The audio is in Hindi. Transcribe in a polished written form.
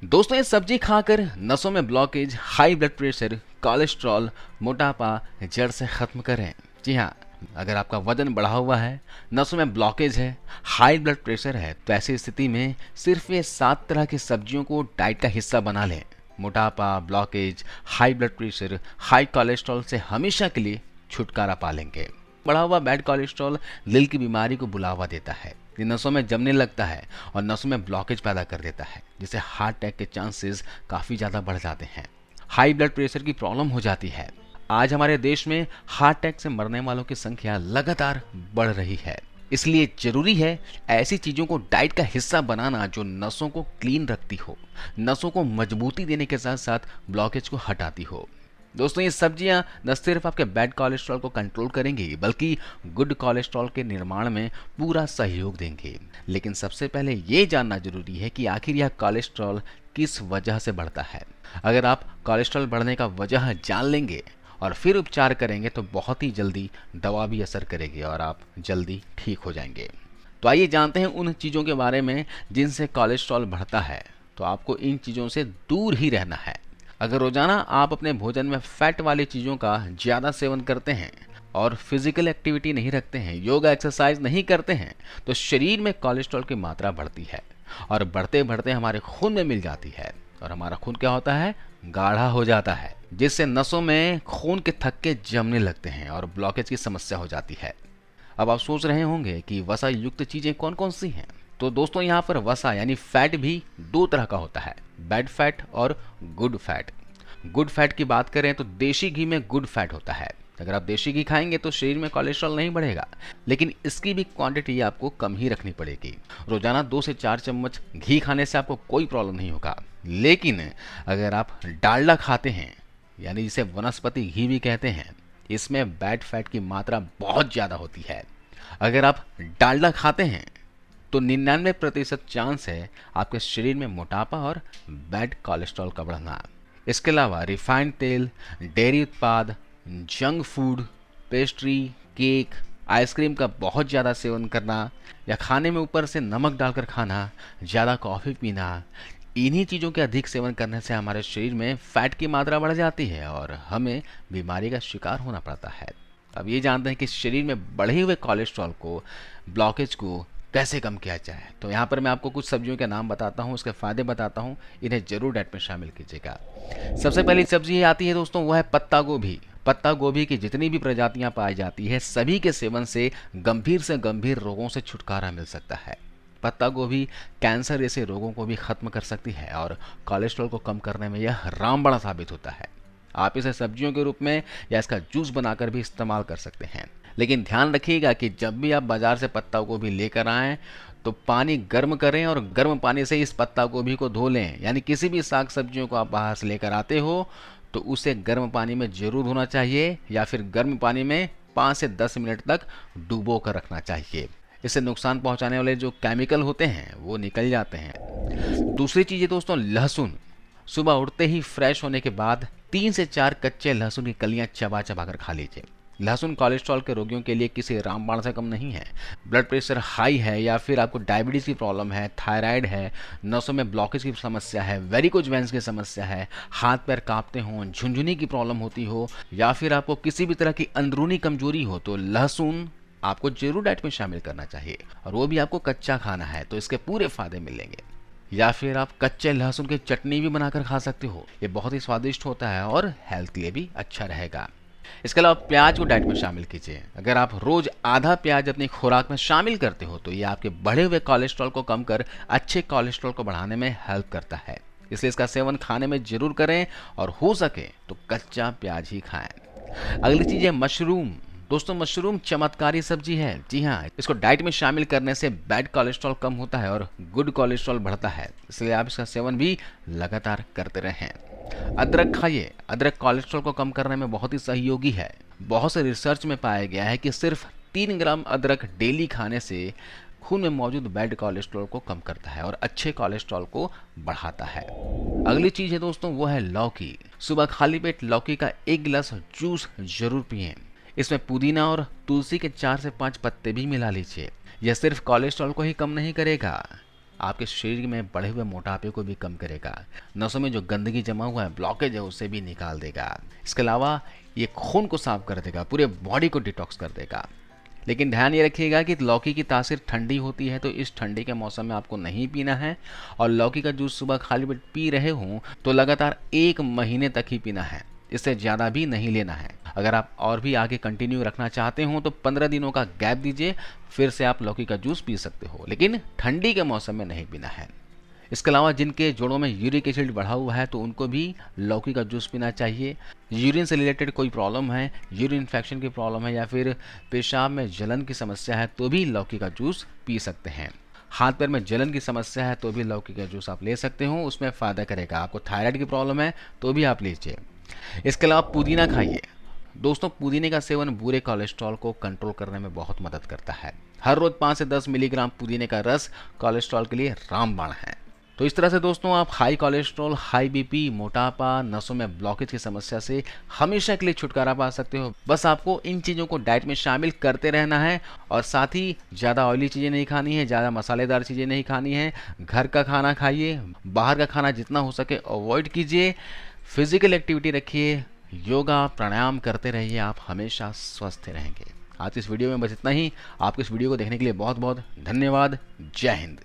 दोस्तों, ये सब्जी खाकर नसों में blockage, high blood pressure, cholesterol, मोटापा जड़ से खत्म करें। जी हाँ, अगर आपका वजन बढ़ा हुआ है, नसों में ब्लॉकेज है, हाई ब्लड प्रेशर है, तो ऐसी स्थिति में सिर्फ ये 7 तरह की सब्जियों को डाइट का हिस्सा बना लें। मोटापा, blockage, high blood pressure, high cholesterol से हमेशा के लिए छुटकारा पा लेंगे। बढ़ा हुआ बैड कोलेस्ट्रॉल दिल की बीमारी को बुलावा देता है, ये नसों में जमने लगता है और नसों में ब्लॉकेज पैदा कर देता है, जिससे हार्ट अटैक के चांसेस काफ़ी ज़्यादा बढ़ जाते हैं। हाई ब्लड प्रेशर की प्रॉब्लम हो जाती है। आज हमारे देश में हार्ट अटैक से मरने वालों की संख्या लगातार बढ़ रही है। इसलिए जरूरी है ऐसी चीज़ों को डाइट का हिस्सा बनाना जो नसों को क्लीन रखती हो, नसों को मजबूती देने के साथ साथ ब्लॉकेज को हटाती हो। दोस्तों, ये सब्जियां न सिर्फ आपके बैड कोलेस्ट्रॉल को कंट्रोल करेंगी, बल्कि गुड कोलेस्ट्रॉल के निर्माण में पूरा सहयोग देंगे। लेकिन सबसे पहले ये जानना जरूरी है कि आखिर यह कोलेस्ट्रॉल किस वजह से बढ़ता है। अगर आप कोलेस्ट्रॉल बढ़ने का वजह जान लेंगे और फिर उपचार करेंगे तो बहुत ही जल्दी दवा भी असर करेगी और आप जल्दी ठीक हो जाएंगे। तो आइए जानते हैं उन चीज़ों के बारे में जिनसे कोलेस्ट्रॉल बढ़ता है। तो आपको इन चीज़ों से दूर ही रहना है। अगर रोजाना आप अपने भोजन में फैट वाली चीज़ों का ज़्यादा सेवन करते हैं और फिजिकल एक्टिविटी नहीं रखते हैं, योगा एक्सरसाइज नहीं करते हैं, तो शरीर में कोलेस्ट्रॉल की मात्रा बढ़ती है और बढ़ते बढ़ते हमारे खून में मिल जाती है और हमारा खून क्या होता है, गाढ़ा हो जाता है, जिससे नसों में खून के थक्के जमने लगते हैं और ब्लॉकेज की समस्या हो जाती है। अब आप सोच रहे होंगे कि वसा युक्त चीज़ें कौन कौन सी हैं। तो दोस्तों, यहाँ पर वसा यानी फैट भी 2 तरह का होता है, बैड फैट और गुड फैट। गुड फैट की बात करें तो देशी घी में गुड फैट होता है। अगर आप देशी घी खाएंगे तो शरीर में कोलेस्ट्रॉल नहीं बढ़ेगा, लेकिन इसकी भी क्वांटिटी आपको कम ही रखनी पड़ेगी। रोजाना 2 से 4 चम्मच घी खाने से आपको कोई प्रॉब्लम नहीं होगा। लेकिन अगर आप डालडा खाते हैं, यानी जिसे वनस्पति घी भी कहते हैं, इसमें बैड फैट की मात्रा बहुत ज़्यादा होती है। अगर आप डालडा खाते हैं तो 99% चांस है आपके शरीर में मोटापा और बैड कोलेस्ट्रॉल का बढ़ना। इसके अलावा रिफाइंड तेल, डेयरी उत्पाद, junk food, pastry, cake, ice cream का बहुत ज़्यादा सेवन करना या खाने में ऊपर से नमक डालकर खाना, ज़्यादा कॉफ़ी पीना, इन्हीं चीज़ों के अधिक सेवन करने से हमारे शरीर में फैट की मात्रा बढ़ जाती है और हमें बीमारी का शिकार होना पड़ता है। अब ये जानते हैं कि शरीर में बढ़े हुए कोलेस्ट्रॉल को, ब्लॉकेज को कैसे कम किया जाए। तो यहाँ पर मैं आपको कुछ सब्जियों के नाम बताता हूँ, उसके फ़ायदे बताता हूँ, इन्हें जरूर डाइट में शामिल कीजिएगा। सबसे पहली सब्जी आती है दोस्तों, वो है पत्ता गोभी। पत्ता गोभी की जितनी भी प्रजातियां पाई जाती है, सभी के सेवन से गंभीर रोगों से छुटकारा मिल सकता है। पत्ता गोभी कैंसर जैसे रोगों को भी खत्म कर सकती है और कोलेस्ट्रॉल को कम करने में यह रामबाण साबित होता है। आप इसे सब्जियों के रूप में या इसका जूस बनाकर भी इस्तेमाल कर सकते हैं। लेकिन ध्यान रखिएगा कि जब भी आप बाजार से पत्ता गोभी लेकर आएँ तो पानी गर्म करें और गर्म पानी से इस पत्ता गोभी को धो लें। यानी किसी भी साग सब्जियों को आप बाहर से लेकर आते हो तो उसे गर्म पानी में जरूर धोना चाहिए या फिर गर्म पानी में 5 से 10 मिनट तक डुबो कर रखना चाहिए। इससे नुकसान पहुंचाने वाले जो केमिकल होते हैं वो निकल जाते हैं। दूसरी चीज़ है दोस्तों, लहसुन। सुबह उठते ही फ्रेश होने के बाद 3 से 4 कच्चे लहसुन की कलियां चबा चबा कर खा लीजिए। लहसुन कोलेस्ट्रॉल के रोगियों के लिए किसी रामबाण से कम नहीं है। ब्लड प्रेशर हाई है या फिर आपको डायबिटीज़ की प्रॉब्लम है, थायराइड है, नसों में ब्लॉकेज की समस्या है, वेरिकोज वेंस की समस्या है, हाथ पैर कांपते हों, झुनझुनी की प्रॉब्लम होती हो या फिर आपको किसी भी तरह की अंदरूनी कमजोरी हो, तो लहसुन आपको जरूर डाइट में शामिल करना चाहिए। और वो भी आपको कच्चा खाना है तो इसके पूरे फायदे मिलेंगे। या फिर आप कच्चे लहसुन की चटनी भी बनाकर खा सकते हो, ये बहुत ही स्वादिष्ट होता है और हेल्थ के लिए भी अच्छा रहेगा। इसके अलावा प्याज को डाइट में शामिल कीजिए। अगर आप रोज आधा प्याज अपनी खुराक में शामिल करते हो तो ये आपके बढ़े हुए कोलेस्ट्रॉल को कम कर अच्छे कोलेस्ट्रॉल को बढ़ाने में हेल्प करता है। इसलिए इसका सेवन खाने में जरूर करें और हो सके तो कच्चा प्याज ही खाएं। अगली चीज है मशरूम। दोस्तों, मशरूम चमत्कारी सब्जी है। जी हाँ, इसको डाइट में शामिल करने से बैड कोलेस्ट्रॉल कम होता है और गुड कोलेस्ट्रॉल बढ़ता है। इसलिए आप इसका सेवन भी लगातार करते रहें। अदरक खाइए। अदरक कोलेस्ट्रॉल को कम करने में बहुत ही सहयोगी है। बहुत से रिसर्च में पाया गया है कि सिर्फ 3 ग्राम अदरक डेली खाने से खून में मौजूद बैड कोलेस्ट्रॉल को कम करता है और अच्छे कोलेस्ट्रॉल को बढ़ाता है। अगली चीज है दोस्तों, वो है लौकी। सुबह खाली पेट लौकी का 1 गिलास जूस जरूर पिएं। इसमें पुदीना और तुलसी के 4 से 5 पत्ते भी मिला लीजिए। यह सिर्फ कोलेस्ट्रॉल को ही कम नहीं करेगा, आपके शरीर में बढ़े हुए मोटापे को भी कम करेगा, नसों में जो गंदगी जमा हुआ है, ब्लॉकेज है, उसे भी निकाल देगा। इसके अलावा ये खून को साफ कर देगा, पूरे बॉडी को डिटॉक्स कर देगा। लेकिन ध्यान ये रखिएगा कि लौकी की तासीर ठंडी होती है, तो इस ठंडी के मौसम में आपको नहीं पीना है। और लौकी का जूस सुबह खाली पेट पी रहे हों तो लगातार 1 महीने तक ही पीना है, इससे ज़्यादा भी नहीं लेना है। अगर आप और भी आगे कंटिन्यू रखना चाहते हो तो 15 दिनों का गैप दीजिए, फिर से आप लौकी का जूस पी सकते हो, लेकिन ठंडी के मौसम में नहीं पीना है। इसके अलावा जिनके जोड़ों में यूरिक एसिड बढ़ा हुआ है तो उनको भी लौकी का जूस पीना चाहिए। यूरिन से रिलेटेड कोई प्रॉब्लम है, यूरिन इन्फेक्शन की प्रॉब्लम है या फिर पेशाब में जलन की समस्या है तो भी लौकी का जूस पी सकते हैं। हाथ पैर में जलन की समस्या है तो भी लौकी का जूस आप ले सकते हो, उसमें फ़ायदा करेगा। आपको थायराइड की प्रॉब्लम है तो भी आप लीजिए। इसके अलावा पुदीना खाइए। दोस्तों, पुदीने का सेवन बुरे कोलेस्ट्रॉल को कंट्रोल करने में बहुत मदद करता है। हर रोज 5 से 10 मिलीग्राम पुदीने का रस कोलेस्ट्रॉल के लिए रामबाण है। तो इस तरह से दोस्तों आप हाई कोलेस्ट्रॉल, हाई बीपी, मोटापा, नसों में ब्लॉकेज की समस्या से हमेशा के लिए छुटकारा पा सकते हो। बस आपको इन चीज़ों को डाइट में शामिल करते रहना है और साथ ही ज़्यादा ऑयली चीज़ें नहीं खानी है, ज़्यादा मसालेदार चीज़ें नहीं खानी है। घर का खाना खाइए, बाहर का खाना जितना हो सके अवॉइड कीजिए। फिजिकल एक्टिविटी रखिए, योगा प्राणायाम करते रहिए, आप हमेशा स्वस्थ रहेंगे। आज इस वीडियो में बस इतना ही। आपको इस वीडियो को देखने के लिए बहुत बहुत धन्यवाद। जय हिंद।